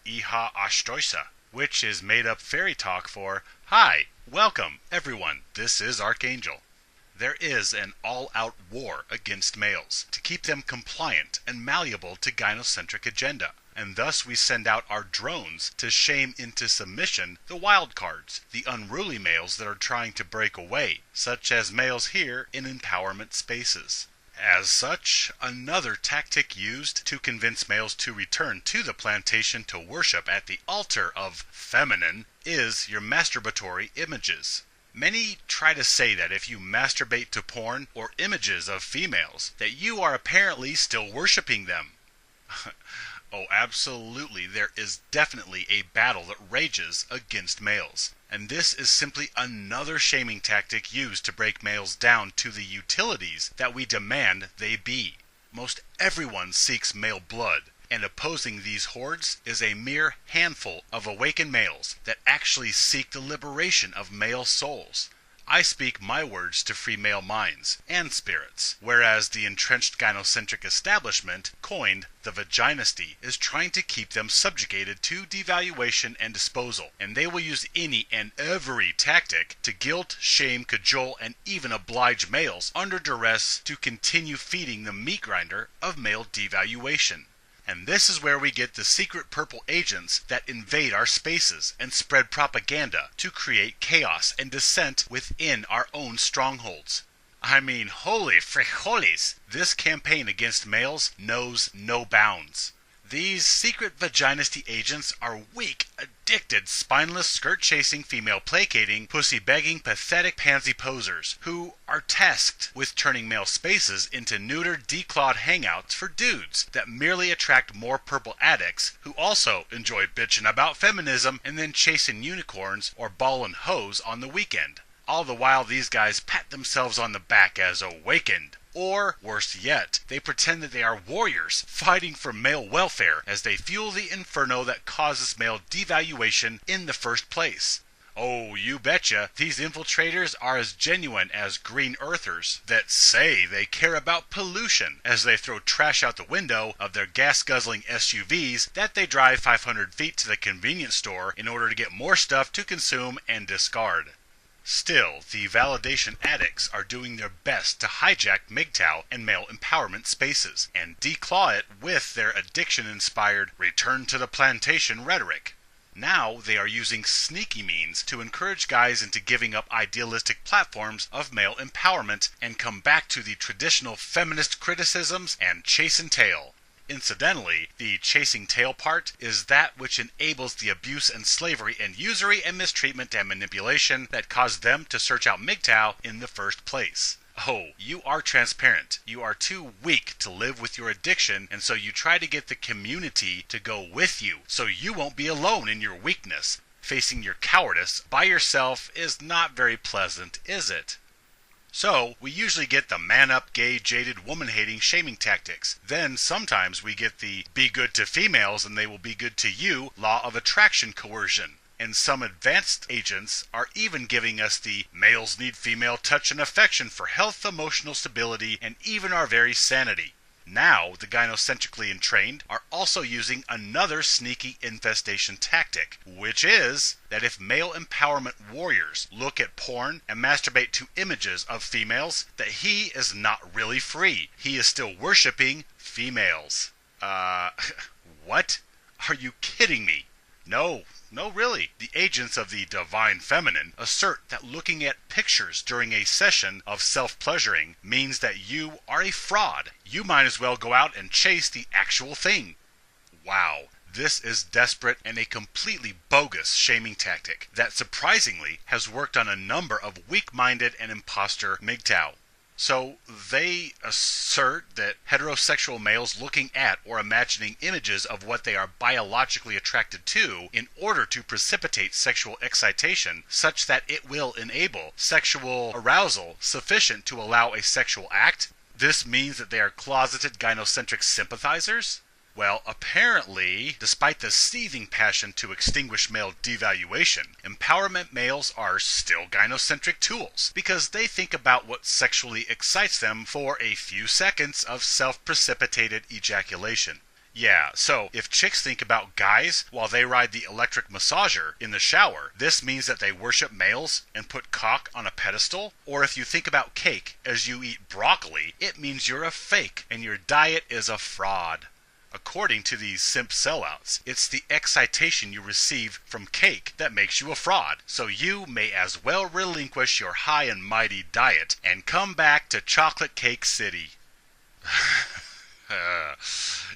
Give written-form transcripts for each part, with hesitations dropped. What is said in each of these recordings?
Iha Ashtoisa, which is made-up fairy talk for, "Hi, welcome, everyone, this is Archangel." There is an all-out war against males to keep them compliant and malleable to gynocentric agenda. And thus we send out our drones to shame into submission the wild cards, the unruly males that are trying to break away, such as males here in empowerment spaces. As such, another tactic used to convince males to return to the plantation to worship at the altar of feminine is your masturbatory images. Many try to say that if you masturbate to porn or images of females, that you are apparently still worshiping them. Oh, absolutely, there is definitely a battle that rages against males. And this is simply another shaming tactic used to break males down to the utilities that we demand they be. Most everyone seeks male blood, and opposing these hordes is a mere handful of awakened males that actually seek the liberation of male souls. I speak my words to free male minds and spirits, whereas the entrenched gynocentric establishment, coined the vaginisty, is trying to keep them subjugated to devaluation and disposal, and they will use any and every tactic to guilt, shame, cajole, and even oblige males under duress to continue feeding the meat grinder of male devaluation. And this is where we get the secret purple agents that invade our spaces and spread propaganda to create chaos and dissent within our own strongholds. I mean, holy frijoles, this campaign against males knows no bounds. These secret vaginisty agents are weak, addicted, spineless, skirt-chasing, female-placating, pussy-begging, pathetic pansy posers who are tasked with turning male spaces into neutered, declawed hangouts for dudes that merely attract more purple addicts who also enjoy bitching about feminism and then chasing unicorns or ballin' hoes on the weekend. All the while these guys pat themselves on the back as awakened. Or, worse yet, they pretend that they are warriors fighting for male welfare as they fuel the inferno that causes male devaluation in the first place. Oh, you betcha, these infiltrators are as genuine as green earthers that say they care about pollution as they throw trash out the window of their gas-guzzling SUVs that they drive 500 feet to the convenience store in order to get more stuff to consume and discard. Still, the validation addicts are doing their best to hijack Mgtow and male empowerment spaces and declaw it with their addiction-inspired return to the plantation rhetoric. Now they are using sneaky means to encourage guys into giving up idealistic platforms of male empowerment and come back to the traditional feminist criticisms and chase and tail. Incidentally, the chasing tail part is that which enables the abuse and slavery and usury and mistreatment and manipulation that caused them to search out Mgtow in the first place. Oh, you are transparent. You are too weak to live with your addiction, and so you try to get the community to go with you, so you won't be alone in your weakness. Facing your cowardice by yourself is not very pleasant, is it? So, we usually get the man-up, gay, jaded, woman-hating shaming tactics. Then, sometimes we get the be good to females and they will be good to you law of attraction coercion. And some advanced agents are even giving us the males need female touch and affection for health, emotional stability, and even our very sanity. Now, the gynocentrically entrained are also using another sneaky infestation tactic, which is that if male empowerment warriors look at porn and masturbate to images of females, that he is not really free. He is still worshipping females. What? Are you kidding me? No, really. The agents of the divine feminine assert that looking at pictures during a session of self-pleasuring means that you are a fraud. You might as well go out and chase the actual thing. Wow, this is desperate and a completely bogus shaming tactic that surprisingly has worked on a number of weak-minded and imposter Mgtow. So they assert that heterosexual males looking at or imagining images of what they are biologically attracted to in order to precipitate sexual excitation such that it will enable sexual arousal sufficient to allow a sexual act. This means that they are closeted gynocentric sympathizers? Well, apparently, despite the seething passion to extinguish male devaluation, empowerment males are still gynocentric tools because they think about what sexually excites them for a few seconds of self-precipitated ejaculation. Yeah, so if chicks think about guys while they ride the electric massager in the shower, this means that they worship males and put cock on a pedestal? Or if you think about cake as you eat broccoli, it means you're a fake and your diet is a fraud. According to these simp sellouts, it's the excitation you receive from cake that makes you a fraud. So you may as well relinquish your high and mighty diet and come back to Chocolate Cake City.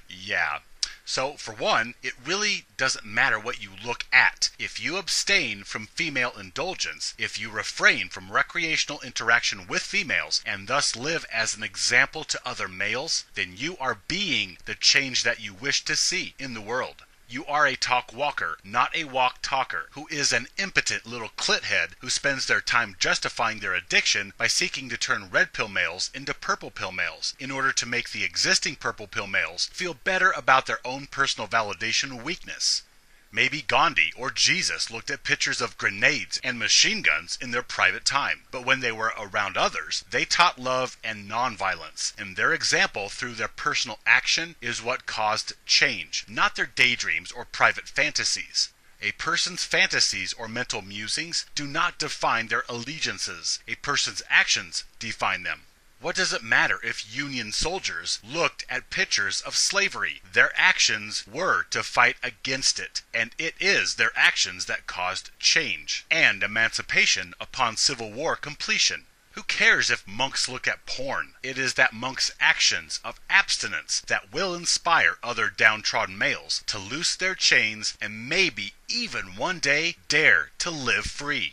Yeah. So, for one, it really doesn't matter what you look at. If you abstain from female indulgence, if you refrain from recreational interaction with females, and thus live as an example to other males, then you are being the change that you wish to see in the world. You are a talk walker, not a walk talker, who is an impotent little clithead who spends their time justifying their addiction by seeking to turn red pill males into purple pill males in order to make the existing purple pill males feel better about their own personal validation weakness. Maybe Gandhi or Jesus looked at pictures of grenades and machine guns in their private time, but when they were around others, they taught love and nonviolence, and their example through their personal action is what caused change, not their daydreams or private fantasies. A person's fantasies or mental musings do not define their allegiances. A person's actions define them. What does it matter if Union soldiers looked at pictures of slavery? Their actions were to fight against it, and it is their actions that caused change and emancipation upon Civil War completion. Who cares if monks look at porn? It is that monks' actions of abstinence that will inspire other downtrodden males to loose their chains and maybe even one day dare to live free.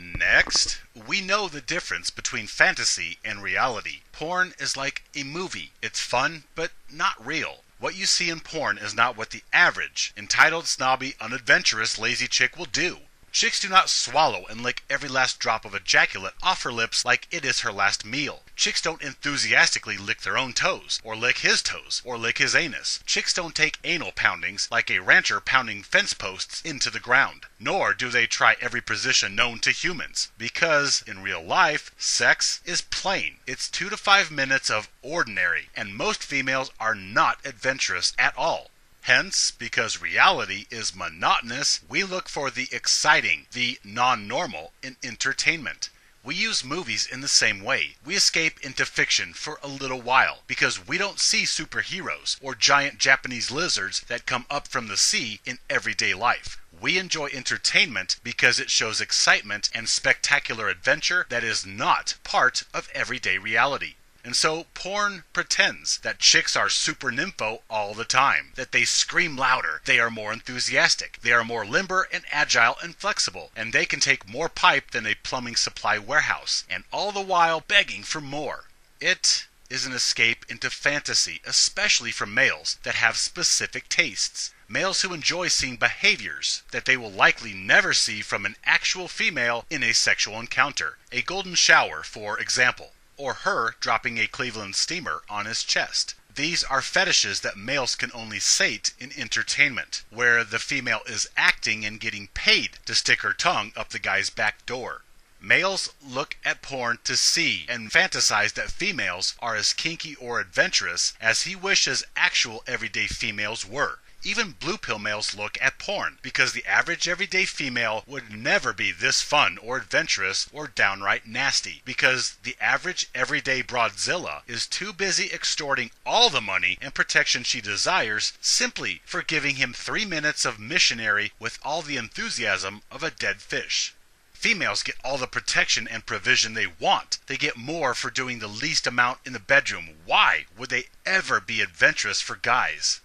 Next, we know the difference between fantasy and reality. Porn is like a movie. It's fun, but not real. What you see in porn is not what the average, entitled, snobby, unadventurous, lazy chick will do. Chicks do not swallow and lick every last drop of ejaculate off her lips like it is her last meal. Chicks don't enthusiastically lick their own toes, or lick his anus. Chicks don't take anal poundings like a rancher pounding fence posts into the ground. Nor do they try every position known to humans. Because, in real life, sex is plain. It's 2 to 5 minutes of ordinary, and most females are not adventurous at all. Hence, because reality is monotonous, we look for the exciting, the non-normal in entertainment. We use movies in the same way. We escape into fiction for a little while because we don't see superheroes or giant Japanese lizards that come up from the sea in everyday life. We enjoy entertainment because it shows excitement and spectacular adventure that is not part of everyday reality. And so porn pretends that chicks are super nympho all the time, that they scream louder, they are more enthusiastic, they are more limber and agile and flexible, and they can take more pipe than a plumbing supply warehouse, and all the while begging for more. It is an escape into fantasy, especially from males that have specific tastes. Males who enjoy seeing behaviors that they will likely never see from an actual female in a sexual encounter. A golden shower, for example. Or her dropping a Cleveland steamer on his chest. These are fetishes that males can only sate in entertainment, where the female is acting and getting paid to stick her tongue up the guy's back door. Males look at porn to see and fantasize that females are as kinky or adventurous as he wishes actual everyday females were. Even blue pill males look at porn, because the average everyday female would never be this fun or adventurous or downright nasty, because the average everyday broadzilla is too busy extorting all the money and protection she desires simply for giving him 3 minutes of missionary with all the enthusiasm of a dead fish. Females get all the protection and provision they want. They get more for doing the least amount in the bedroom. Why would they ever be adventurous for guys?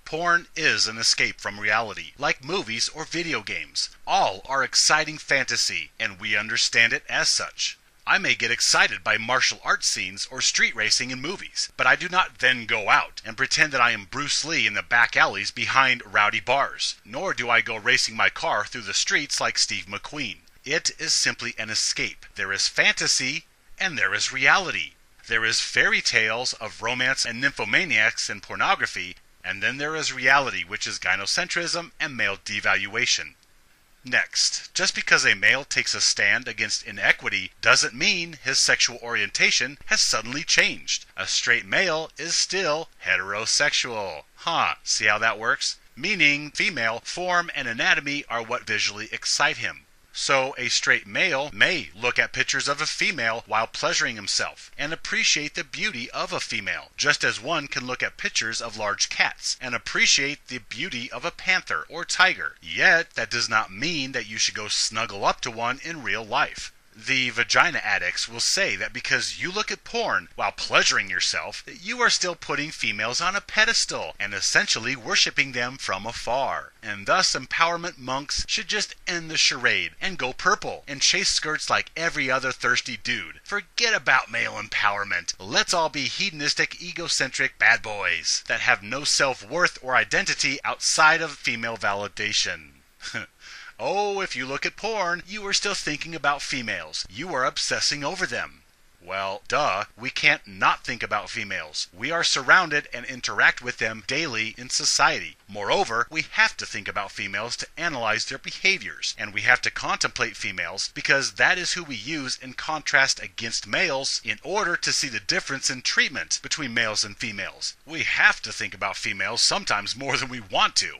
Porn is an escape from reality, like movies or video games. All are exciting fantasy, and we understand it as such. I may get excited by martial arts scenes or street racing in movies, but I do not then go out and pretend that I am Bruce Lee in the back alleys behind rowdy bars, nor do I go racing my car through the streets like Steve McQueen. It is simply an escape. There is fantasy, and there is reality. There is fairy tales of romance and nymphomaniacs and pornography, and then there is reality, which is gynocentrism and male devaluation. Next, just because a male takes a stand against inequity doesn't mean his sexual orientation has suddenly changed. A straight male is still heterosexual. See how that works? Meaning female form and anatomy are what visually excite him. So a straight male may look at pictures of a female while pleasuring himself and appreciate the beauty of a female, just as one can look at pictures of large cats and appreciate the beauty of a panther or tiger. Yet, that does not mean that you should go snuggle up to one in real life. The vagina addicts will say that because you look at porn while pleasuring yourself, you are still putting females on a pedestal and essentially worshiping them from afar. And thus empowerment monks should just end the charade and go purple and chase skirts like every other thirsty dude. Forget about male empowerment. Let's all be hedonistic, egocentric bad boys that have no self-worth or identity outside of female validation. Oh, if you look at porn, you are still thinking about females. You are obsessing over them. Well, duh, we can't not think about females. We are surrounded and interact with them daily in society. Moreover, we have to think about females to analyze their behaviors, and we have to contemplate females because that is who we use in contrast against males in order to see the difference in treatment between males and females. We have to think about females sometimes more than we want to.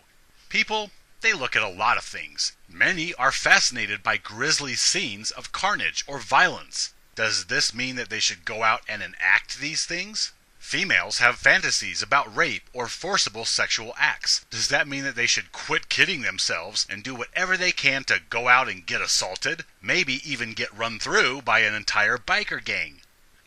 People, they look at a lot of things. Many are fascinated by grisly scenes of carnage or violence. Does this mean that they should go out and enact these things? Females have fantasies about rape or forcible sexual acts. Does that mean that they should quit kidding themselves and do whatever they can to go out and get assaulted? Maybe even get run through by an entire biker gang?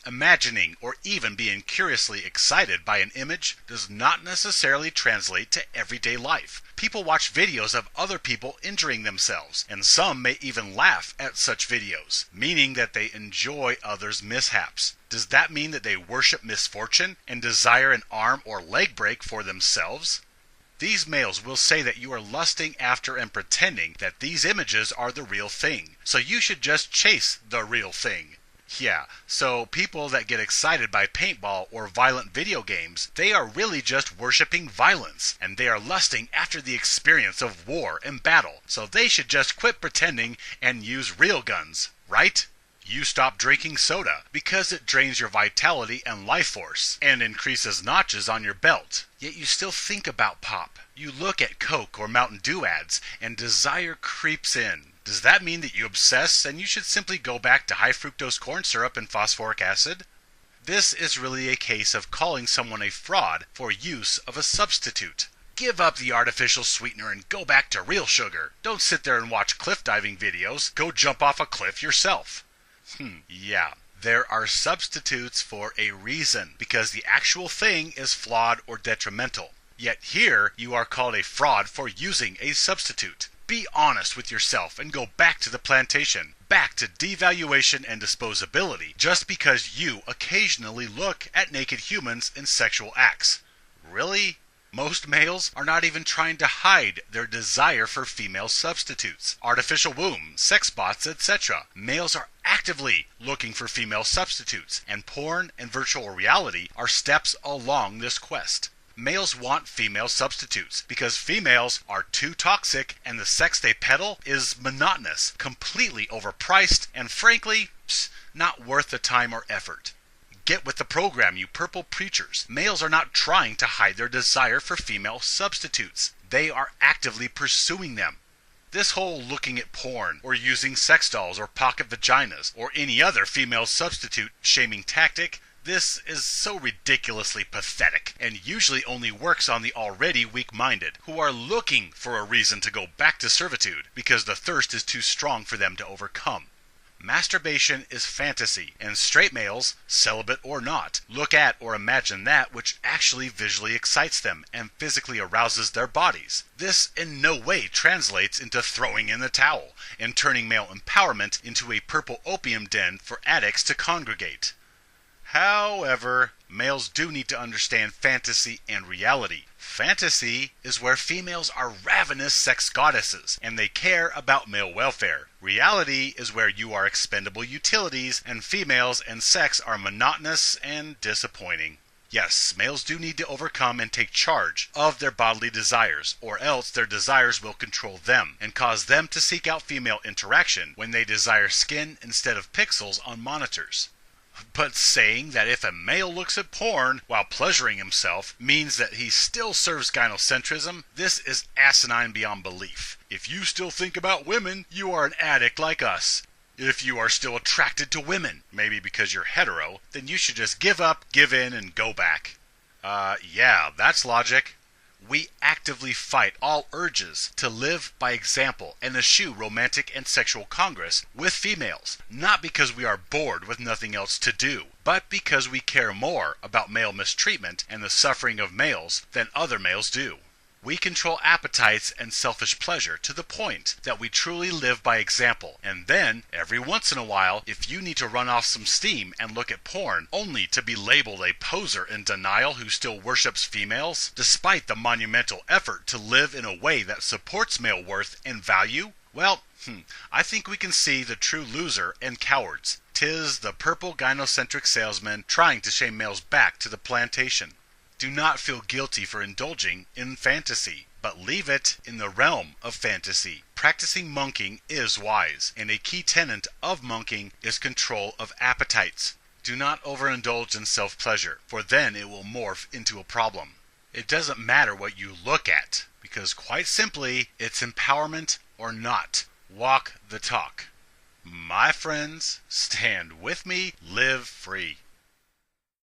Imagining or even being curiously excited by an image does not necessarily translate to everyday life. People watch videos of other people injuring themselves, and some may even laugh at such videos, meaning that they enjoy others' mishaps. Does that mean that they worship misfortune and desire an arm or leg break for themselves? These males will say that you are lusting after and pretending that these images are the real thing, so you should just chase the real thing. Yeah, so people that get excited by paintball or violent video games, they are really just worshiping violence, and they are lusting after the experience of war and battle, so they should just quit pretending and use real guns, right? You stop drinking soda because it drains your vitality and life force and increases notches on your belt, yet you still think about pop. You look at Coke or Mountain Dew ads and desire creeps in. Does that mean that you obsess and you should simply go back to high fructose corn syrup and phosphoric acid? This is really a case of calling someone a fraud for use of a substitute. Give up the artificial sweetener and go back to real sugar. Don't sit there and watch cliff diving videos. Go jump off a cliff yourself. Yeah. There are substitutes for a reason, because the actual thing is flawed or detrimental. Yet here you are called a fraud for using a substitute. Be honest with yourself and go back to the plantation, back to devaluation and disposability, just because you occasionally look at naked humans in sexual acts. Really? Most males are not even trying to hide their desire for female substitutes, artificial womb, sex bots, etc. Males are actively looking for female substitutes, and porn and virtual reality are steps along this quest. Males want female substitutes because females are too toxic and the sex they peddle is monotonous, completely overpriced, and frankly, not worth the time or effort. Get with the program, you purple preachers. Males are not trying to hide their desire for female substitutes. They are actively pursuing them. This whole looking at porn, or using sex dolls or pocket vaginas, or any other female substitute shaming tactic, this is so ridiculously pathetic, and usually only works on the already weak-minded, who are looking for a reason to go back to servitude, because the thirst is too strong for them to overcome. Masturbation is fantasy, and straight males, celibate or not, look at or imagine that which actually visually excites them and physically arouses their bodies. This in no way translates into throwing in the towel and turning male empowerment into a purple opium den for addicts to congregate. However, males do need to understand fantasy and reality. Fantasy is where females are ravenous sex goddesses, and they care about male welfare. Reality is where you are expendable utilities, and females and sex are monotonous and disappointing. Yes, males do need to overcome and take charge of their bodily desires, or else their desires will control them and cause them to seek out female interaction when they desire skin instead of pixels on monitors. But saying that if a male looks at porn while pleasuring himself means that he still serves gynocentrism, this is asinine beyond belief. If you still think about women, you are an addict like us. If you are still attracted to women, maybe because you're hetero, then you should just give up, give in, and go back. Yeah, that's logic. We actively fight all urges to live by example and eschew romantic and sexual congress with females, not because we are bored with nothing else to do, but because we care more about male mistreatment and the suffering of males than other males do. We control appetites and selfish pleasure to the point that we truly live by example, and then, every once in a while, if you need to run off some steam and look at porn only to be labeled a poser in denial who still worships females, despite the monumental effort to live in a way that supports male worth and value, well, I think we can see the true loser and cowards. 'Tis the purple gynocentric salesman trying to shame males back to the plantation. Do not feel guilty for indulging in fantasy, but leave it in the realm of fantasy. Practicing monking is wise, and a key tenet of monking is control of appetites. Do not overindulge in self-pleasure, for then it will morph into a problem. It doesn't matter what you look at, because quite simply, it's empowerment or not. Walk the talk. My friends, stand with me, live free.